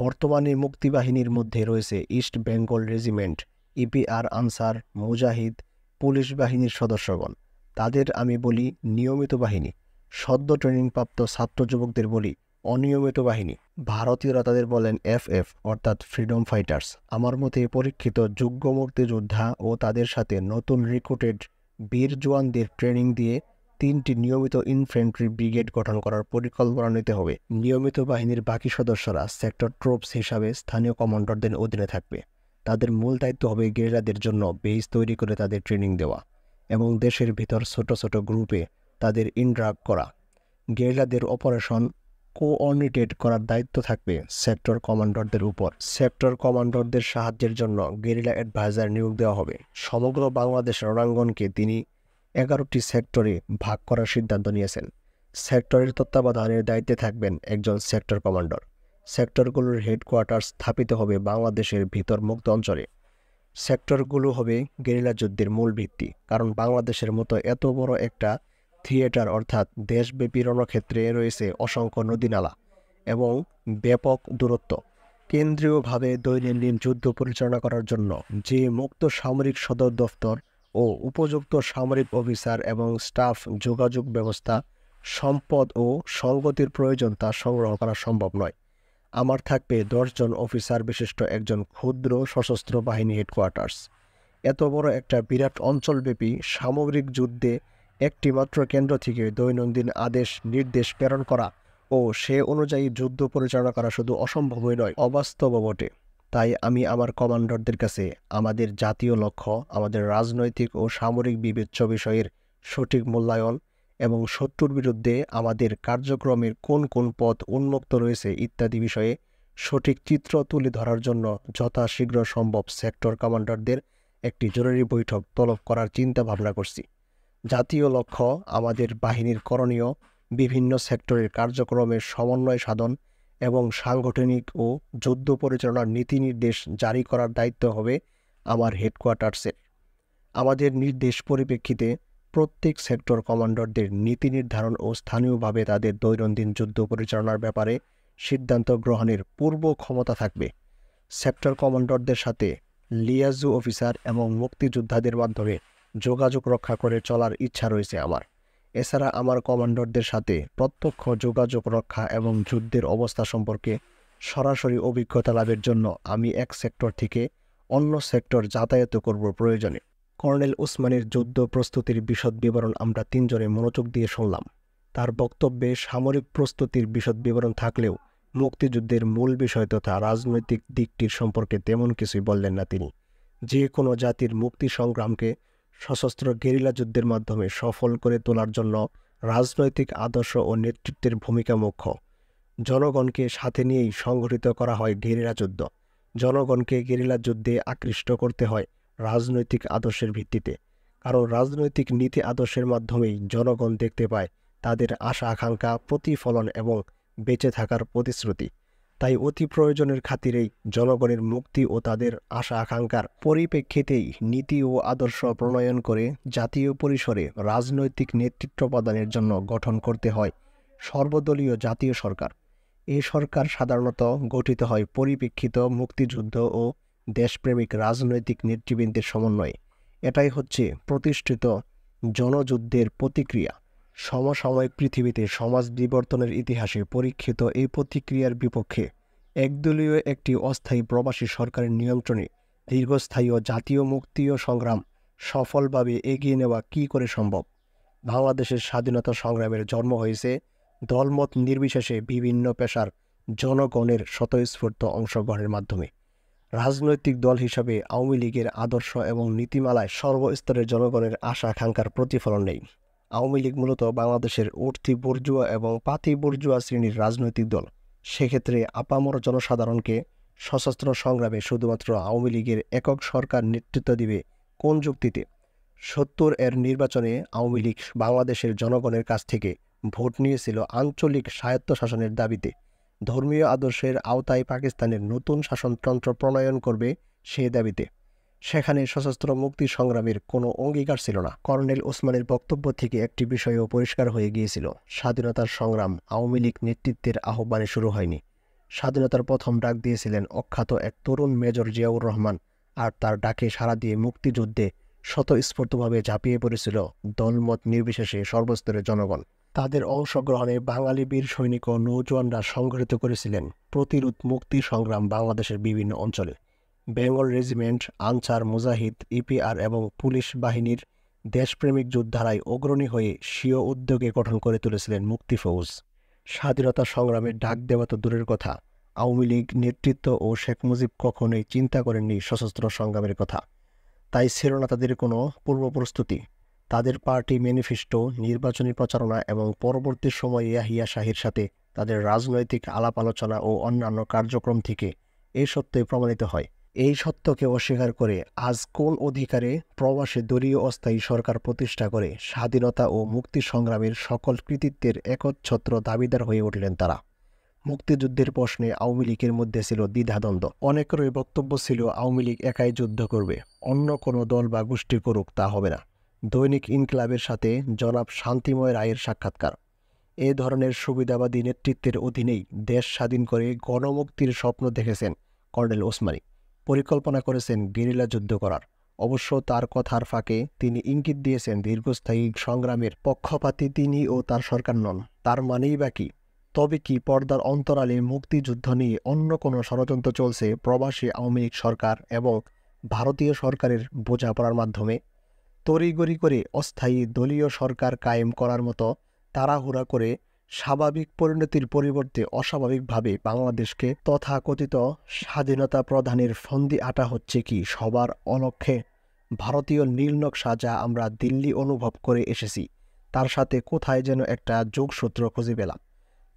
বর্তমানে মুক্তিবাহিনীর মধ্যে রয়েছে East Bengal Regiment, EPR Ansar, Mujahid, police বাহিনীর সদস্যগণ। তাদের আমি বলি নিয়মিত বাহিনী। সদ্য ট্রেনিংপ্রাপ্ত ছাত্র যুবকদের বলি অনিয়মিত বাহিনী। ভারতীয়রা তাদের বলেন এফএফ অর্থাৎ ফ্রিডম ফাইটার্স। আমার মতে পরীক্ষিত যোগ্য মুক্তিযোদ্ধা ও তাদের সাথে নতুন রিক্রুটেড বীর জওয়ানদের ট্রেনিং দিয়ে 3টি নিয়মিত ইনফ্যান্ট্রি ব্রিগেড গঠন করার পরিকল্পনা নিতে হবে। নিয়মিত বাহিনীর বাকি সদস্যরা সেক্টর ট্রুপস হিসাবে স্থানীয় কমান্ডারদের অধীনে থাকবে। তাদের মূল দায়িত্ব হবে গেরিলাদের জন্য বেস তৈরি করে তাদের ট্রেনিং দেওয়া এবং দেশের ভিতর ছোট ছোট গ্রুপে তাদের ইনড্রাগ করা। গেরিলাদের অপারেশন কোঅর্ডিনেট করার দায়িত্ব থাকবে সেক্টর কমান্ডারদের উপর। সেক্টর কমান্ডারদের সাহায্যের জন্য গেরিলা অ্যাডভাইজার নিয়োগ দেওয়া হবে। সমগ্র বাংলাদেশ রণাঙ্গনকে তিনি 11টি সেক্টরে ভাগ করার সিদ্ধান্ত নিয়েছেন। সেক্টরের তত্ত্বাবধানের দায়িত্বে থাকবেন একজন সেক্টর কমান্ডার। সেক্টরগুলোর হেডকোয়ার্টার স্থাপিত হবে বাংলাদেশের ভিতর মুক্ত অঞ্চলে। সেক্টরগুলো হবে গেরিলা যুদ্ধের মূল ভিত্তি, কারণ বাংলাদেশের মতো এত বড় একটা থিয়েটার অর্থাৎ দেশব্যাপী রণক্ষেত্রে রয়েছে অসংখ্য নদীনালা এবং ব্যাপক দূরত্ব। কেন্দ্রীয়ভাবে দৈনন্দিন যুদ্ধ পরিচালনা করার জন্য যে মুক্ত সামরিক সদর দফতর ও উপযুক্ত সামরিক অফিসার এবং স্টাফ, যোগাযোগ ব্যবস্থা, সম্পদ ও সংগতির প্রয়োজন তা সংগ্রহ করা সম্ভব নয়। আমার থাকবে 10 জন অফিসার বিশিষ্ট একজন ক্ষুদ্র সশস্ত্র বাহিনী হেডকোয়ার্টার্স। এত বড় একটা বিরাট অঞ্চলব্যাপী সামগ্রিক যুদ্ধে একটি মাত্র কেন্দ্র থেকে দৈনন্দিন আদেশ নির্দেশ প্রেরণ করা ও সে অনুযায়ী যুদ্ধ পরিচালনা করা শুধু অসম্ভবই নয়, অবাস্তব বটে। তাই আমি আমার কমান্ডারদের কাছে আমাদের জাতীয় লক্ষ্য, আমাদের রাজনৈতিক ও সামরিক বিবেচ্য বিষয়ের সঠিক মূল্যায়ন এবং শত্রুর বিরুদ্ধে আমাদের কার্যক্রমের কোন কোন পথ উন্মুক্ত রয়েছে ইত্যাদি বিষয়ে সঠিক চিত্র তুলে ধরার জন্য যথাশীঘ্র সম্ভব সেক্টর কমান্ডারদের একটি জরুরি বৈঠক তলব করার চিন্তা ভাবনা করছি। জাতীয় লক্ষ্য আমাদের বাহিনীর করণীয়, বিভিন্ন সেক্টরের কার্যক্রমের সমন্বয় সাধন এবং সাংগঠনিক ও যুদ্ধ পরিচালনার নীতি নির্দেশ জারি করার দায়িত্ব হবে আমার হেডকোয়ার্টার্সের। আমাদের নির্দেশ পরিপ্রেক্ষিতে প্রত্যেক সেক্টর কমান্ডারদের নীতি নির্ধারণ ও স্থানীয়ভাবে তাদের দৈনন্দিন যুদ্ধ পরিচালনার ব্যাপারে সিদ্ধান্ত গ্রহণের পূর্ব ক্ষমতা থাকবে। সেক্টর কমান্ডারদের সাথে লিয়াজু অফিসার এবং মুক্তিযোদ্ধাদের মাধ্যমে যোগাযোগ রক্ষা করে চলার ইচ্ছা রয়েছে আমার। এছাড়া আমার কমান্ডারদের সাথে প্রত্যক্ষ যোগাযোগ রক্ষা এবং যুদ্ধের অবস্থা সম্পর্কে সরাসরি অভিজ্ঞতা লাভের জন্য আমি এক সেক্টর থেকে অন্য সেক্টর যাতায়াত করব প্রয়োজনে। কর্নেল উসমানের যুদ্ধ প্রস্তুতির বিশদ বিবরণ আমরা 3 জনে মনোযোগ দিয়ে শুনলাম। তার বক্তব্যে সামরিক প্রস্তুতির বিশদ বিবরণ থাকলেও মুক্তিযুদ্ধের মূল বিষয় তথা রাজনৈতিক দিকটির সম্পর্কে তেমন কিছুই বললেন না তিনি। যে কোনো জাতির মুক্তি সংগ্রামকে সশস্ত্র গেরিলা যুদ্ধের মাধ্যমে সফল করে তোলার জন্য রাজনৈতিক আদর্শ ও নেতৃত্বের ভূমিকা মুখ্য। জনগণকে সাথে নিয়েই সংগঠিত করা হয় গেরিলা যুদ্ধ। জনগণকে গেরিলা যুদ্ধে আকৃষ্ট করতে হয় রাজনৈতিক আদর্শের ভিত্তিতে, কারণ রাজনৈতিক নীতি আদর্শের মাধ্যমেই জনগণ দেখতে পায় তাদের আশা আকাঙ্ক্ষা প্রতিফলন এবং বেঁচে থাকার প্রতিশ্রুতি। তাই অতি প্রয়োজনের খাতিরেই জনগণের মুক্তি ও তাদের আশা আকাঙ্ক্ষার পরিপ্রেক্ষিতেই নীতি ও আদর্শ প্রণয়ন করে জাতীয় পরিসরে রাজনৈতিক নেতৃত্ব প্রদানের জন্য গঠন করতে হয় সর্বদলীয় জাতীয় সরকার। এই সরকার সাধারণত গঠিত হয় পরিপ্রেক্ষিত মুক্তিযুদ্ধ ও দেশপ্রেমিক রাজনৈতিক নেতৃবৃন্দের সমন্বয়ে। এটাই হচ্ছে প্রতিষ্ঠিত জনযুদ্ধের প্রতিক্রিয়া। সমসাময়িক পৃথিবীতে সমাজ বিবর্তনের ইতিহাসে পরীক্ষিত এই প্রতিক্রিয়ার বিপক্ষে একদলীয় একটি অস্থায়ী প্রবাসী সরকারের নিয়ন্ত্রণে দীর্ঘস্থায়ী ও জাতীয় মুক্তি ও সংগ্রাম সফলভাবে এগিয়ে নেওয়া কী করে সম্ভব? বাংলাদেশের স্বাধীনতা সংগ্রামের জন্ম হয়েছে দলমত নির্বিশেষে বিভিন্ন পেশার জনগণের স্বতঃস্ফূর্ত অংশগ্রহণের মাধ্যমে। রাজনৈতিক দল হিসাবে আওয়ামী লীগের আদর্শ এবং নীতিমালায় সর্বস্তরের জনগণের আশা আকাঙ্ক্ষার প্রতিফলন নেই। আওয়ামী লীগ মূলত বাংলাদেশের উঠতি বুর্জুয়া এবং পাতি বুর্জুয়া শ্রেণীর রাজনৈতিক দল। সেক্ষেত্রে আপামর জনসাধারণকে সশস্ত্র সংগ্রামে শুধুমাত্র আওয়ামী লীগের একক সরকার নেতৃত্ব দিবে কোন যুক্তিতে? ৭০-এর নির্বাচনে আওয়ামী লীগ বাংলাদেশের জনগণের কাছ থেকে ভোট নিয়েছিল আঞ্চলিক স্বায়ত্তশাসনের দাবিতে। ধর্মীয় আদর্শের আওতায় পাকিস্তানের নতুন শাসনতন্ত্র প্রণয়ন করবে সে দাবিতে। সেখানে সশস্ত্র মুক্তি সংগ্রামের কোনো অঙ্গীকার ছিল না। কর্নেল ওসমানের বক্তব্য থেকে একটি বিষয়ও পরিষ্কার হয়ে গিয়েছিল, স্বাধীনতার সংগ্রাম আওয়ামী লীগ নেতৃত্বের আহ্বানে শুরু হয়নি। স্বাধীনতার প্রথম ডাক দিয়েছিলেন অখ্যাত এক তরুণ মেজর জিয়াউর রহমান, আর তার ডাকে সাড়া দিয়ে মুক্তিযুদ্ধে স্বতঃস্ফূর্তভাবে ঝাঁপিয়ে পড়েছিল দলমত নির্বিশেষে সর্বস্তরের জনগণ। তাদের অংশগ্রহণে বাঙালি বীর সৈনিক ও নৌজওয়ানরা সংগঠিত করেছিলেন প্রতিরোধ মুক্তি সংগ্রাম বাংলাদেশের বিভিন্ন অঞ্চলে। বেঙ্গল রেজিমেন্ট, আনসার, মুজাহিদ, ইপিআর এবং পুলিশ বাহিনীর দেশপ্রেমিক যোদ্ধারাই অগ্রণী হয়ে স্বীয় উদ্যোগে গঠন করে তুলেছিলেন মুক্তি ফৌজ। স্বাধীনতা সংগ্রামের ডাক দেওয়া তো দূরের কথা, আওয়ামী লীগ নেতৃত্ব ও শেখ মুজিব কখনোই চিন্তা করেননি সশস্ত্র সংগ্রামের কথা। তাই ছিল না তাদের কোনো পূর্ব প্রস্তুতি। তাদের পার্টি ম্যানিফেস্টো, নির্বাচনী প্রচারণা এবং পরবর্তী সময়ে ইয়াহিয়া শাহীর সাথে তাদের রাজনৈতিক আলাপ আলোচনা ও অন্যান্য কার্যক্রম থেকে এই সত্যই প্রমাণিত হয়। এই সত্যকে অস্বীকার করে আজ কোন অধিকারে প্রবাসে দলীয় অস্থায়ী সরকার প্রতিষ্ঠা করে স্বাধীনতা ও মুক্তি সংগ্রামের সকল কৃতিত্বের একচ্ছত্র দাবিদার হয়ে উঠলেন তারা? মুক্তিযুদ্ধের প্রশ্নে আওয়ামী লীগের মধ্যে ছিল দ্বিধাদ্বন্দ্ব। অনেকেরই বক্তব্য ছিল আওয়ামী লীগ একাই যুদ্ধ করবে, অন্য কোনো দল বা গোষ্ঠী করুক তা হবে না। দৈনিক ইনকিলাবের সাথে জনাব শান্তিময় রায়ের সাক্ষাৎকার। এ ধরনের সুবিধাবাদী নেতৃত্বের অধীনেই দেশ স্বাধীন করে গণমুক্তির স্বপ্ন দেখেছেন কর্নেল ওসমানী। পরিকল্পনা করেছেন গেরিলা যুদ্ধ করার। অবশ্য তার কথার ফাঁকে তিনি ইঙ্গিত দিয়েছেন দীর্ঘস্থায়ী সংগ্রামের পক্ষপাতী তিনি ও তার সরকার নন। তার মানেই বা কি? তবে কি পর্দার অন্তরালে মুক্তিযুদ্ধ নিয়ে অন্য কোনো ষড়যন্ত্র চলছে প্রবাসী আওয়ামী লীগ সরকার এবং ভারতীয় সরকারের বোঝাপড়ার মাধ্যমে? তড়িঘড়ি করে অস্থায়ী দলীয় সরকার কায়েম করার মতো তাড়াহুড়া করে স্বাভাবিক পরিণতির পরিবর্তে অস্বাভাবিকভাবে বাংলাদেশকে তথাকথিত স্বাধীনতা প্রদানের ফন্দি আটা হচ্ছে কি সবার অলক্ষ্যে? ভারতীয় নীলনকশা যা আমরা দিল্লি অনুভব করে এসেছি, তার সাথে কোথায় যেন একটা যোগসূত্র খুঁজে পেলাম।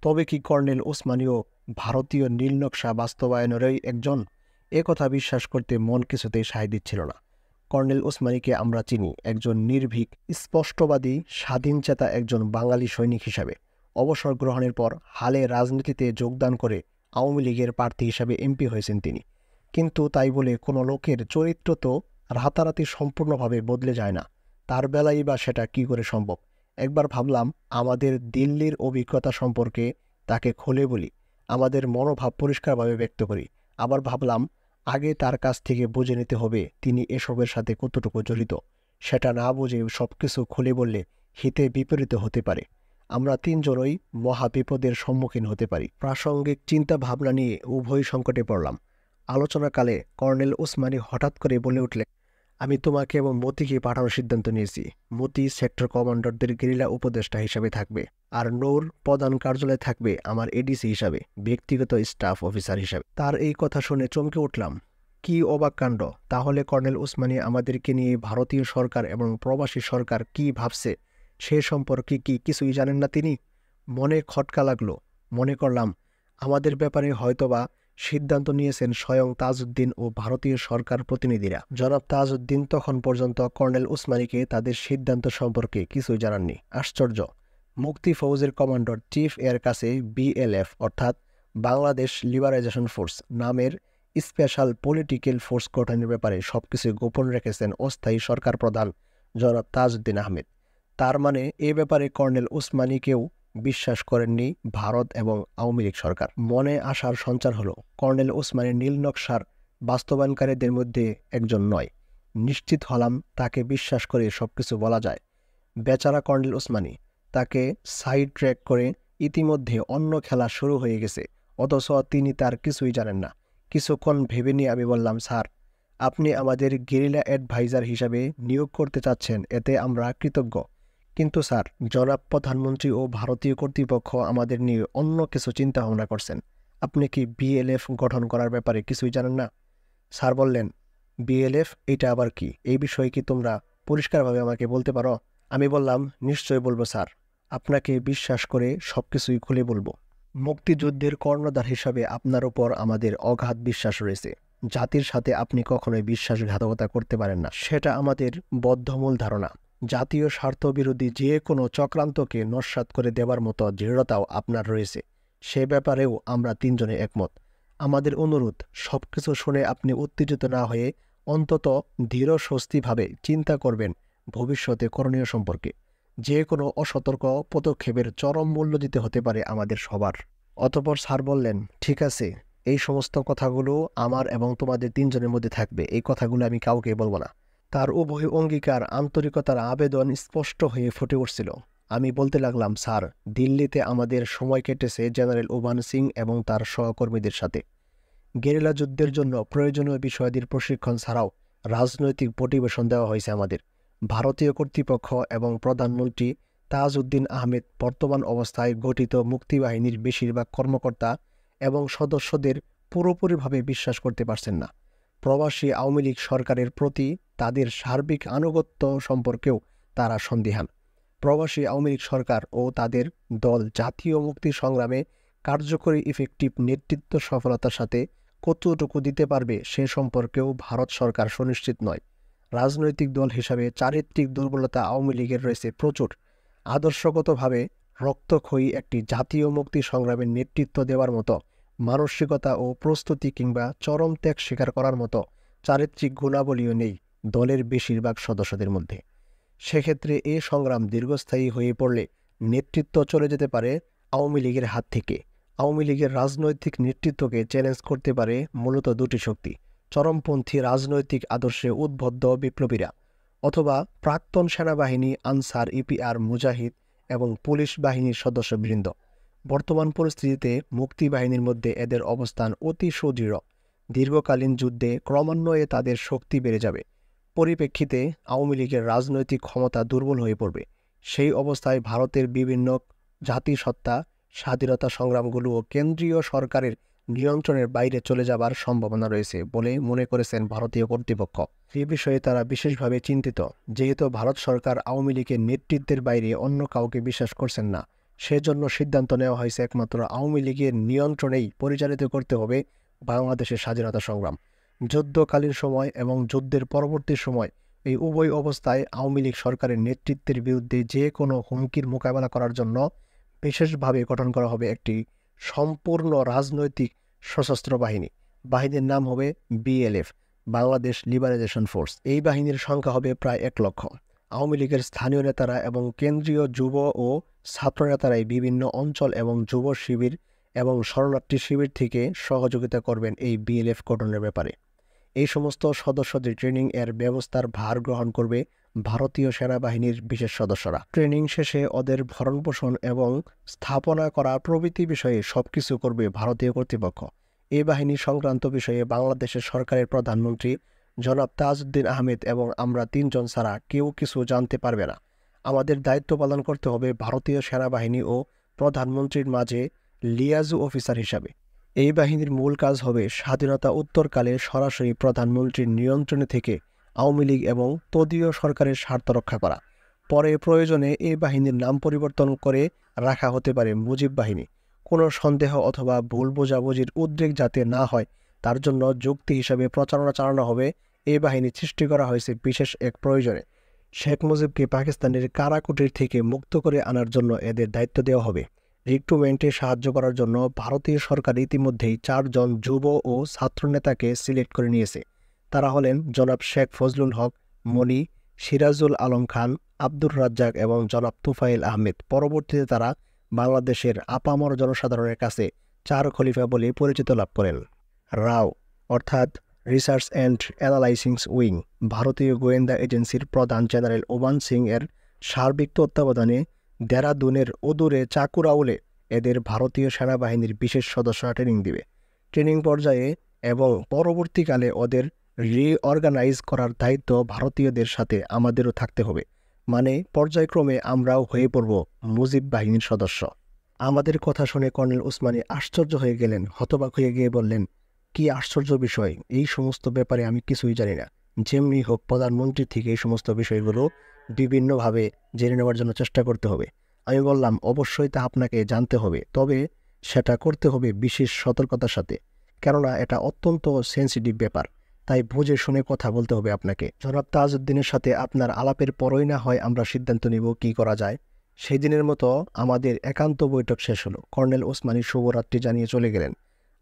তবে কি কর্নেল ওসমানীও ভারতীয় নীলনকশা বাস্তবায়নেরই একজন? কথা বিশ্বাস করতে মন কিছুতেই সায় দিচ্ছিল না। কর্নেল ওসমানীকে আমরা চিনি একজন নির্ভীক, স্পষ্টবাদী, স্বাধীনচেতা একজন বাঙালি সৈনিক হিসাবে। অবসর গ্রহণের পর হালে রাজনীতিতে যোগদান করে আওয়ামী লীগের প্রার্থী হিসাবে এমপি হয়েছেন তিনি। কিন্তু তাই বলে কোনো লোকের চরিত্র তো রাতারাতি সম্পূর্ণভাবে বদলে যায় না। তার বেলায় বা সেটা কী করে সম্ভব? একবার ভাবলাম আমাদের দিল্লির অভিজ্ঞতা সম্পর্কে তাকে খুলে বলি, আমাদের মনোভাব পরিষ্কারভাবে ব্যক্ত করি। আবার ভাবলাম আগে তার কাছ থেকে বুঝে নিতে হবে তিনি এসবের সাথে কতটুকু জড়িত। সেটা না বুঝে সব কিছু খুলে বললে হিতে বিপরীত হতে পারে। আমরা তিনজনই মহা বিপদের সম্মুখীন হতে পারি। প্রাসঙ্গিক চিন্তা ভাবনা নিয়ে উভয় সংকটে পড়লাম। আলোচনাকালে কর্নেল ওসমানী হঠাৎ করে বলে উঠলেন, আমি তোমাকে এবং মতিকে পাঠানোর সিদ্ধান্ত নিয়েছি। মতি সেক্টর কমান্ডারদের গেরিলা উপদেষ্টা হিসাবে থাকবে, আর নূর প্রধান কার্যালয়ে থাকবে আমার এডিসি হিসাবে, ব্যক্তিগত স্টাফ অফিসার হিসাবে। তার এই কথা শুনে চমকে উঠলাম। কি অবাক কাণ্ড! তাহলে কর্নেল ওসমানী আমাদেরকে নিয়ে ভারতীয় সরকার এবং প্রবাসী সরকার কি ভাবছে সে সম্পর্কে কি কিছুই জানেন না তিনি? মনে খটকা লাগলো। মনে করলাম আমাদের ব্যাপারে হয়তোবা সিদ্ধান্ত নিয়েছেন স্বয়ং তাজউদ্দিন ও ভারতীয় সরকার প্রতিনিধিরা। জনাব তাজউদ্দিন তখন পর্যন্ত কর্নেল ওসমানীকে তাদের সিদ্ধান্ত সম্পর্কে কিছুই জানাননি। আশ্চর্য! মুক্তি ফৌজের কমান্ডার চিফ এর কাছে বিএলএফ অর্থাৎ বাংলাদেশ লিবারাইজেশন ফোর্স নামের স্পেশাল পলিটিক্যাল ফোর্স গঠনের ব্যাপারে সবকিছু গোপন রেখেছেন অস্থায়ী সরকার প্রধান জনাব তাজউদ্দিন আহমেদ। তার মানে এ ব্যাপারে কর্নেল ওসমানীকেও বিশ্বাস করেননি ভারত এবং আওয়ামী লীগ সরকার। মনে আশার সঞ্চার হলো, কর্নেল ওসমানী নীল নকশার বাস্তবায়নকারীদের মধ্যে একজন নয়। নিশ্চিত হলাম তাকে বিশ্বাস করে সবকিছু বলা যায়। বেচারা কর্নেল ওসমানী, তাকে সাইড ট্র্যাক করে ইতিমধ্যে অন্য খেলা শুরু হয়ে গেছে, অথচ তিনি তার কিছুই জানেন না। কিছুক্ষণ ভেবে নিয়ে আমি বললাম, স্যার, আপনি আমাদের গেরিলা অ্যাডভাইজার হিসাবে নিয়োগ করতে চাচ্ছেন, এতে আমরা কৃতজ্ঞ। কিন্তু স্যার, জনাব প্রধানমন্ত্রী ও ভারতীয় কর্তৃপক্ষ আমাদের নিয়ে অন্য কিছু চিন্তা ভাবনা করছেন। আপনি কি বিএলএফ গঠন করার ব্যাপারে কিছুই জানেন না? স্যার বললেন, বিএলএফ এটা আবার কি? এই বিষয়ে কি তোমরা পরিষ্কারভাবে আমাকে বলতে পারো? আমি বললাম, নিশ্চয়ই বলবো স্যার, আপনাকে বিশ্বাস করে সবকিছুই খুলে বলবো। মুক্তিযুদ্ধের কর্ণধার হিসাবে আপনার উপর আমাদের অগাধ বিশ্বাস রয়েছে। জাতির সাথে আপনি কখনোই বিশ্বাসঘাতকতা করতে পারেন না, সেটা আমাদের বদ্ধমূল ধারণা। জাতীয় স্বার্থবিরোধী যে কোনো চক্রান্তকে নস্যাৎ করে দেওয়ার মতো দৃঢ়তাও আপনার রয়েছে, সে ব্যাপারেও আমরা তিনজনে একমত। আমাদের অনুরোধ, সবকিছু শুনে আপনি উত্তেজিত না হয়ে অন্তত ধীর স্বস্তিভাবে চিন্তা করবেন ভবিষ্যতে করণীয় সম্পর্কে। যে কোনো অসতর্ক পদক্ষেপের চরম মূল্য দিতে হতে পারে আমাদের সবার। অতঃপর স্যার বললেন, ঠিক আছে, এই সমস্ত কথাগুলো আমার এবং তোমাদের তিনজনের মধ্যে থাকবে, এই কথাগুলো আমি কাউকে বলবো না। তার উভয় অঙ্গীকার, আন্তরিকতার আবেদন স্পষ্ট হয়ে ফুটে উঠছিল। আমি বলতে লাগলাম, স্যার, দিল্লিতে আমাদের সময় কেটেছে জেনারেল ওবান সিং এবং তার সহকর্মীদের সাথে। গেরিলা যুদ্ধের জন্য প্রয়োজনীয় বিষয়াদির প্রশিক্ষণ ছাড়াও রাজনৈতিক মোটিভেশন দেওয়া হয়েছে আমাদের। ভারতীয় কর্তৃপক্ষ এবং প্রধানমন্ত্রী তাজউদ্দিন আহমেদ বর্তমান অবস্থায় গঠিত মুক্তিবাহিনীর বেশিরভাগ কর্মকর্তা এবং সদস্যদের পুরোপুরিভাবে বিশ্বাস করতে পারছেন না। প্রবাসী আওয়ামী লীগ সরকারের প্রতি তাদের সার্বিক আনুগত্য সম্পর্কেও তারা সন্দিহান। প্রবাসী আওয়ামী লীগ সরকার ও তাদের দল জাতীয় মুক্তি সংগ্রামে কার্যকরী ইফেক্টিভ নেতৃত্ব সফলতার সাথে কতটুকু দিতে পারবে সে সম্পর্কেও ভারত সরকার সুনিশ্চিত নয়। রাজনৈতিক দল হিসাবে চারিত্রিক দুর্বলতা আওয়ামী লীগের রয়েছে প্রচুর। আদর্শগতভাবে রক্তক্ষয়ী একটি জাতীয় মুক্তি সংগ্রামের নেতৃত্ব দেওয়ার মতো মানসিকতা ও প্রস্তুতি কিংবা চরম ত্যাগ স্বীকার করার মতো চারিত্রিক গুণাবলীও নেই দলের বেশিরভাগ সদস্যদের মধ্যে। সেক্ষেত্রে এ সংগ্রাম দীর্ঘস্থায়ী হয়ে পড়লে নেতৃত্ব চলে যেতে পারে আওয়ামী লীগের হাত থেকে। আওয়ামী লীগের রাজনৈতিক নেতৃত্বকে চ্যালেঞ্জ করতে পারে মূলত দুটি শক্তি: চরমপন্থী রাজনৈতিক আদর্শে উদ্বুদ্ধ বিপ্লবীরা অথবা প্রাক্তন সেনাবাহিনী, আনসার, ইপিআর, মুজাহিদ এবং পুলিশ বাহিনীর সদস্যবৃন্দ। বর্তমান পরিস্থিতিতে মুক্তিবাহিনীর মধ্যে এদের অবস্থান অতি সুদৃঢ়। দীর্ঘকালীন যুদ্ধে ক্রমান্বয়ে তাদের শক্তি বেড়ে যাবে। পরিপ্রেক্ষিতে আওয়ামী লীগের রাজনৈতিক ক্ষমতা দুর্বল হয়ে পড়বে। সেই অবস্থায় ভারতের বিভিন্ন জাতিসত্তা স্বাধীনতা সংগ্রামগুলোও কেন্দ্রীয় সরকারের নিয়ন্ত্রণের বাইরে চলে যাবার সম্ভাবনা রয়েছে বলে মনে করেছেন ভারতীয় কর্তৃপক্ষ। এ বিষয়ে তারা বিশেষভাবে চিন্তিত। যেহেতু ভারত সরকার আওয়ামী লীগের নেতৃত্বের বাইরে অন্য কাউকে বিশ্বাস করছেন না, সেজন্য সিদ্ধান্ত নেওয়া হয়েছে একমাত্র আওয়ামী লীগের নিয়ন্ত্রণেই পরিচালিত করতে হবে বাংলাদেশের স্বাধীনতা সংগ্রাম। যুদ্ধকালীন সময় এবং যুদ্ধের পরবর্তী সময় এই উভয় অবস্থায় আওয়ামী লীগ সরকারের নেতৃত্বের বিরুদ্ধে যে কোনো হুমকির মোকাবেলা করার জন্য বিশেষভাবে গঠন করা হবে একটি সম্পূর্ণ রাজনৈতিক সশস্ত্র বাহিনী। বাহিনীর নাম হবে বিএলএফ, বাংলাদেশ লিবারাইজেশন ফোর্স। এই বাহিনীর সংখ্যা হবে প্রায় 1 লক্ষ। আওয়ামী লীগের স্থানীয় নেতারা এবং কেন্দ্রীয় যুব ও ছাত্র নেতারাই বিভিন্ন অঞ্চল এবং যুব শিবির এবং শরণার্থী শিবির থেকে সহযোগিতা করবেন এই বিএলএফ গঠনের ব্যাপারে। এই সমস্ত সদস্যদের ট্রেনিং এর ব্যবস্থার ভার গ্রহণ করবে ভারতীয় সেনাবাহিনীর বিশেষ সদস্যরা। ট্রেনিং শেষে ওদের ভরণপোষণ এবং স্থাপনা করা প্রভৃতি বিষয়ে সবকিছু করবে ভারতীয় কর্তৃপক্ষ। এই বাহিনী সংক্রান্ত বিষয়ে বাংলাদেশের সরকারের প্রধানমন্ত্রী জনাব তাজউদ্দিন আহমেদ এবং আমরা তিনজন ছাড়া কেউ কিছু জানতে পারবে না। আমাদের দায়িত্ব পালন করতে হবে ভারতীয় সেনাবাহিনী ও প্রধানমন্ত্রীর মাঝে লিয়াজু অফিসার হিসাবে। এই বাহিনীর মূল কাজ হবে স্বাধীনতা উত্তরকালে সরাসরি প্রধানমন্ত্রীর নিয়ন্ত্রণে থেকে আওয়ামী লীগ এবং তদীয় সরকারের স্বার্থ রক্ষা করা। পরে প্রয়োজনে এই বাহিনীর নাম পরিবর্তন করে রাখা হতে পারে মুজিব বাহিনী। কোনো সন্দেহ অথবা ভুল বোঝাবুঝির উদ্রেক যাতে না হয় তার জন্য যুক্তি হিসাবে প্রচারণা চালানো হবে এই বাহিনী সৃষ্টি করা হয়েছে বিশেষ এক প্রয়োজনে। শেখ মুজিবকে পাকিস্তানের কারাকুটির থেকে মুক্ত করে আনার জন্য এদের দায়িত্ব দেওয়া হবে। রিক্রুটমেন্টে সাহায্য করার জন্য ভারতীয় সরকার ইতিমধ্যেই 4 জন যুব ও ছাত্রনেতাকে সিলেক্ট করে নিয়েছে। তারা হলেন জনাব শেখ ফজলুল হক মনি, সিরাজুল আলম খান, আব্দুর রাজ্জাক এবং জনাব তুফাইল আহমেদ। পরবর্তীতে তারা বাংলাদেশের আপামর জনসাধারণের কাছে 4 খলিফা বলে পরিচিত লাভ করেন। রাও অর্থাৎ রিসার্চ অ্যান্ড অ্যানালাইসিস উইং ভারতীয় গোয়েন্দা এজেন্সির প্রধান জেনারেল ওমান সিং এর সার্বিক তত্ত্বাবধানে দেরাদুনের অদূরে চাকুরাউলে এদের ভারতীয় সেনাবাহিনীর বিশেষ সদস্যরা ট্রেনিং দিবে। ট্রেনিং পর্যায়ে এবং পরবর্তীকালে ওদের রিঅর্গানাইজ করার দায়িত্ব ভারতীয়দের সাথে আমাদেরও থাকতে হবে। মানে পর্যায়ক্রমে আমরাও হয়ে পড়ব মুজিব বাহিনীর সদস্য। আমাদের কথা শুনে কর্নেল উসমানী আশ্চর্য হয়ে গেলেন, হতবাক হয়ে গিয়ে বললেন, কি আশ্চর্য বিষয়, এই সমস্ত ব্যাপারে আমি কিছুই জানি না। যেমনি হোক প্রধানমন্ত্রী থেকে এই সমস্ত বিষয়গুলো বিভিন্নভাবে জেনে নেওয়ার জন্য চেষ্টা করতে হবে। আমি বললাম, অবশ্যই তা আপনাকে জানতে হবে, তবে সেটা করতে হবে বিশেষ সতর্কতার সাথে, কেননা এটা অত্যন্ত সেন্সিটিভ ব্যাপার, তাই বুঝে শুনে কথা বলতে হবে আপনাকে। জনাব তাজউদ্দিনের সাথে আপনার আলাপের পরই না হয় আমরা সিদ্ধান্ত নিব কি করা যায়। সেই দিনের মতো আমাদের একান্ত বৈঠক শেষ হলো। কর্নেল ওসমানী শুভরাত্রি জানিয়ে চলে গেলেন।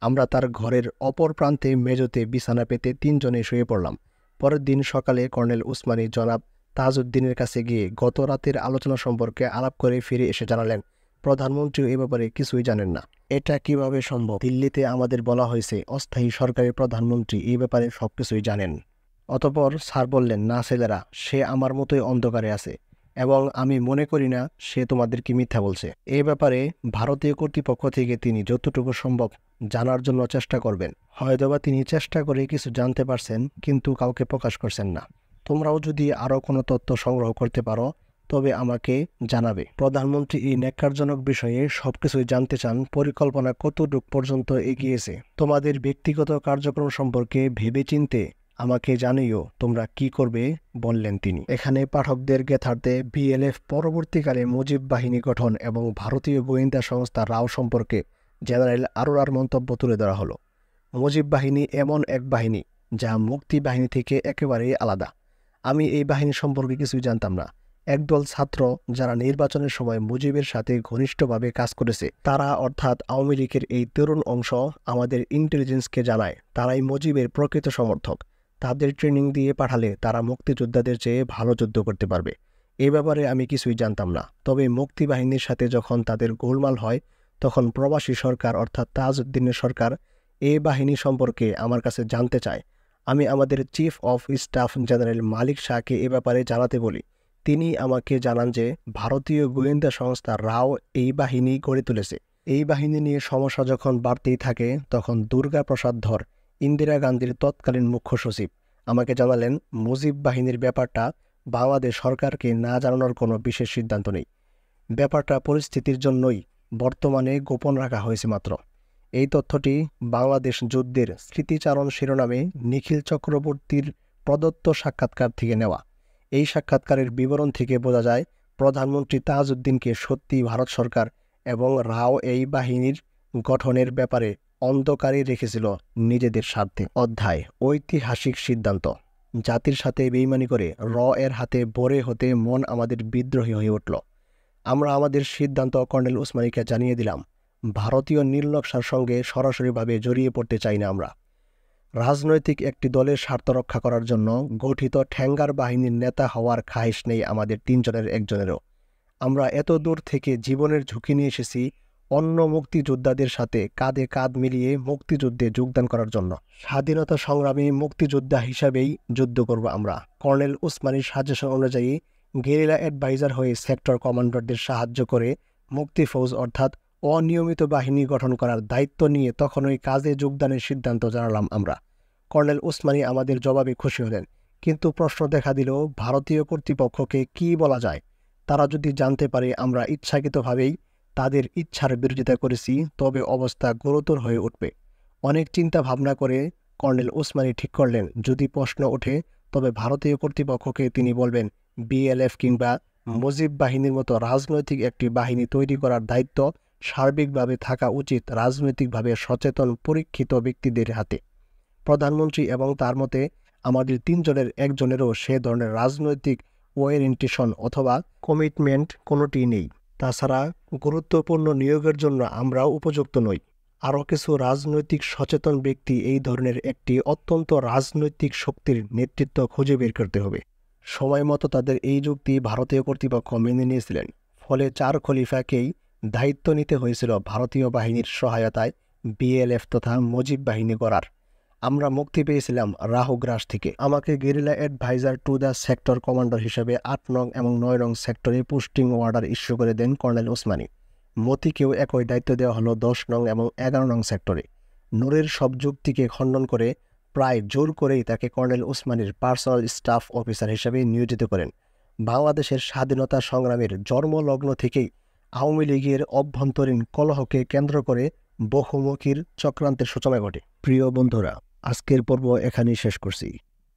আমরা তার ঘরের অপর প্রান্তে মেঝোতে বিছানা পেতে 3 জনে শুয়ে পড়লাম। পরের দিন সকালে কর্নেল উসমানী জনাব তাজউদ্দিনের কাছে গিয়ে গত রাতের আলোচনা সম্পর্কে আলাপ করে ফিরে এসে জানালেন, প্রধানমন্ত্রী এ ব্যাপারে কিছুই জানেন না। এটা কিভাবে সম্ভব? দিল্লিতে আমাদের বলা হয়েছে অস্থায়ী সরকারের প্রধানমন্ত্রী এই ব্যাপারে সবকিছুই জানেন। অতঃপর স্যার বললেন, না ছেলেরা, সে আমার মতোই অন্ধকারে আছে এবং আমি মনে করি না সে তোমাদেরকে মিথ্যা বলছে। এই ব্যাপারে ভারতীয় কর্তৃপক্ষ থেকে তিনি যতটুকু সম্ভব জানার জন্য চেষ্টা করবেন। হয়তোবা তিনি চেষ্টা করে কিছু জানতে পারছেন, কিন্তু কাউকে প্রকাশ করছেন না। তোমরাও যদি আরও কোনো তথ্য সংগ্রহ করতে পারো তবে আমাকে জানাবে। প্রধানমন্ত্রী এই ন্যাক্কারজনক বিষয়ে সবকিছুই জানতে চান। পরিকল্পনা কতটুক পর্যন্ত এগিয়েছে তোমাদের ব্যক্তিগত কার্যক্রম সম্পর্কে ভেবেচিন্তে আমাকে জানিও তোমরা কি করবে, বললেন তিনি। এখানে পাঠকদের জ্ঞাতার্থে বিএলএফ পরবর্তীকালে মুজিব বাহিনী গঠন এবং ভারতীয় গোয়েন্দা সংস্থা রাও সম্পর্কে জেনারেল আরোরার মন্তব্য তুলে ধরা হলো। মুজিব বাহিনী এমন এক বাহিনী যা মুক্তি বাহিনী থেকে একেবারেই আলাদা। আমি এই বাহিনী সম্পর্কে কিছুই জানতাম না। একদল ছাত্র যারা নির্বাচনের সময় মুজিবের সাথে ঘনিষ্ঠভাবে কাজ করেছে, তারা অর্থাৎ আওয়ামী লীগের এই তরুণ অংশ আমাদের ইন্টেলিজেন্সকে জানায় তারাই মুজিবের প্রকৃত সমর্থক। তাদের ট্রেনিং দিয়ে পাঠালে তারা মুক্তিযোদ্ধাদের চেয়ে ভালো যুদ্ধ করতে পারবে। এ ব্যাপারে আমি কিছুই জানতাম না। তবে মুক্তি বাহিনীর সাথে যখন তাদের গোলমাল হয় তখন প্রবাসী সরকার অর্থাৎ তাজউদ্দিনের সরকার এই বাহিনী সম্পর্কে আমার কাছে জানতে চায়। আমি আমাদের চিফ অফ স্টাফ জেনারেল মালিক শাহকে এ ব্যাপারে জানাতে বলি। তিনি আমাকে জানান যে ভারতীয় গোয়েন্দা সংস্থা রাও এই বাহিনী গড়ে তুলেছে। এই বাহিনী নিয়ে সমস্যা যখন বাড়তেই থাকে তখন দুর্গা প্রসাদ ধর, ইন্দিরা গান্ধীর তৎকালীন মুখ্য সচিব, আমাকে জানালেন মুজিব বাহিনীর ব্যাপারটা বাংলাদেশ সরকারকে না জানানোর কোনো বিশেষ সিদ্ধান্ত নেই। ব্যাপারটা পরিস্থিতির জন্যই বর্তমানে গোপন রাখা হয়েছে মাত্র। এই তথ্যটি বাংলাদেশ যুদ্ধের স্মৃতিচারণ শিরোনামে নিখিল চক্রবর্তীর প্রদত্ত সাক্ষাৎকার থেকে নেওয়া। এই সাক্ষাৎকারের বিবরণ থেকে বোঝা যায় প্রধানমন্ত্রী তাজউদ্দিনকে সত্যি ভারত সরকার এবং রাও এই বাহিনীর গঠনের ব্যাপারে অন্ধকারে রেখেছিল নিজেদের স্বার্থে। অধ্যায় ঐতিহাসিক সিদ্ধান্ত। জাতির সাথে বেইমানি করে এর হাতে বরে হতে মন আমাদের বিদ্রোহী হয়ে উঠল। আমরা আমাদের সিদ্ধান্ত কর্নেল উসমানীকে জানিয়ে দিলাম। ভারতীয় নীলনকশার সঙ্গে সরাসরিভাবে জড়িয়ে পড়তে চাই না আমরা। রাজনৈতিক একটি দলের স্বার্থ রক্ষা করার জন্য গঠিত ঠ্যাঙ্গার বাহিনীর নেতা হওয়ার খাহিশ নেই আমাদের 3 জনের একজনেরও। আমরা এত দূর থেকে জীবনের ঝুঁকি নিয়ে এসেছি অন্য মুক্তিযোদ্ধাদের সাথে কাঁধে কাঁধ মিলিয়ে মুক্তিযুদ্ধে যোগদান করার জন্য। স্বাধীনতা সংগ্রামী মুক্তিযোদ্ধা হিসাবেই যুদ্ধ করব আমরা। কর্নেল উসমানীর সাজেশন অনুযায়ী গেরিলা অ্যাডভাইজার হয়ে সেক্টর কমান্ডারদের সাহায্য করে মুক্তি ফৌজ অর্থাৎ অনিয়মিত বাহিনী গঠন করার দায়িত্ব নিয়ে তখনই কাজে যোগদানের সিদ্ধান্ত জানালাম আমরা। কর্নেল উসমানী আমাদের জবাবে খুশি হলেন, কিন্তু প্রশ্ন দেখা দিল ভারতীয় কর্তৃপক্ষকে কি বলা যায়। তারা যদি জানতে পারে আমরা ইচ্ছাকৃতভাবেই তাদের ইচ্ছার বিরোধিতা করেছি, তবে অবস্থা গুরুতর হয়ে উঠবে। অনেক চিন্তা ভাবনা করে কর্নেল ওসমানী ঠিক করলেন, যদি প্রশ্ন ওঠে তবে ভারতীয় কর্তৃপক্ষকে তিনি বলবেন বিএলএফ কিংবা মুজিব বাহিনীর মতো রাজনৈতিক একটি বাহিনী তৈরি করার দায়িত্ব সার্বিকভাবে থাকা উচিত রাজনৈতিকভাবে সচেতন পরীক্ষিত ব্যক্তিদের হাতে। প্রধানমন্ত্রী এবং তার মতে আমাদের তিনজনের একজনেরও সে ধরনের রাজনৈতিক ওরিয়েন্টেশন অথবা কমিটমেন্ট কোনোটি নেই। তাছাড়া গুরুত্বপূর্ণ নিয়োগের জন্য আমরাও উপযুক্ত নই। আরও কিছু রাজনৈতিক সচেতন ব্যক্তি এই ধরনের একটি অত্যন্ত রাজনৈতিক শক্তির নেতৃত্ব খুঁজে বের করতে হবে। সময় মতো তাদের এই যুক্তি ভারতীয় কর্তৃপক্ষ মেনে নিয়েছিলেন। ফলে 4 খলিফাকেই দায়িত্ব নিতে হয়েছিল ভারতীয় বাহিনীর সহায়তায় বিএলএফ তথা মুজিব বাহিনী গড়ার। আমরা মুক্তি পেয়েছিলাম রাহুগ্রাস থেকে। আমাকে guerrilla adviser to the sector commander হিসেবে 8 নং এবং 9 নং সেক্টরে পোস্টিং অর্ডার ইস্যু করে দেন কর্নেল ওসমানী। মতিকেও একই দায়িত্ব দেওয়া হলো 10 নং এবং 11 নং সেক্টরে। নূরের সব যুক্তিকে খণ্ডন করে প্রায় জোর করেই তাকে কর্নেল ওসমানীর পার্সোনাল স্টাফ অফিসার হিসেবে নিয়োজিত করেন। বাংলাদেশের স্বাধীনতা সংগ্রামের জন্মলগ্ন থেকেই আওয়ামী লীগের অভ্যন্তরীণ কলহকে কেন্দ্র করে বহুমুখীর চক্রান্তের সূচনা ঘটে। প্রিয় বন্ধুরা, আজকের পর্ব এখানেই শেষ করছি।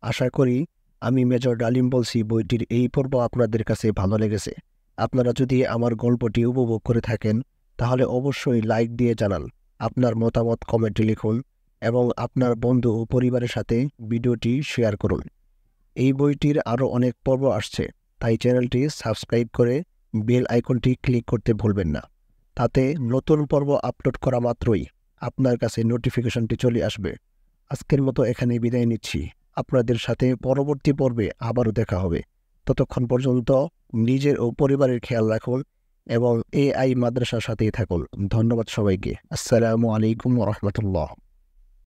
আশা করি আমি মেজর ডালিম বলছি বইটির এই পর্ব আপনাদের কাছে ভালো লেগেছে। আপনারা যদি আমার গল্পটি উপভোগ করে থাকেন তাহলে অবশ্যই লাইক দিয়ে জানান, আপনার মতামত কমেন্টে লিখুন এবং আপনার বন্ধু ও পরিবারের সাথে ভিডিওটি শেয়ার করুন। এই বইটির আরও অনেক পর্ব আসছে, তাই চ্যানেলটি সাবস্ক্রাইব করে বেল আইকনটি ক্লিক করতে ভুলবেন না। তাতে নতুন পর্ব আপলোড করা মাত্রই আপনার কাছে নোটিফিকেশনটি চলে আসবে। আজকের মতো এখানে বিদায় নিচ্ছি। আপনাদের সাথে পরবর্তী পর্বে আবারও দেখা হবে। ততক্ষণ পর্যন্ত নিজের ও পরিবারের খেয়াল রাখুন এবং AI মাদ্রাসার সাথেই থাকুন। ধন্যবাদ সবাইকে। আসসালামু আলাইকুম ওয়া রাহমাতুল্লাহ।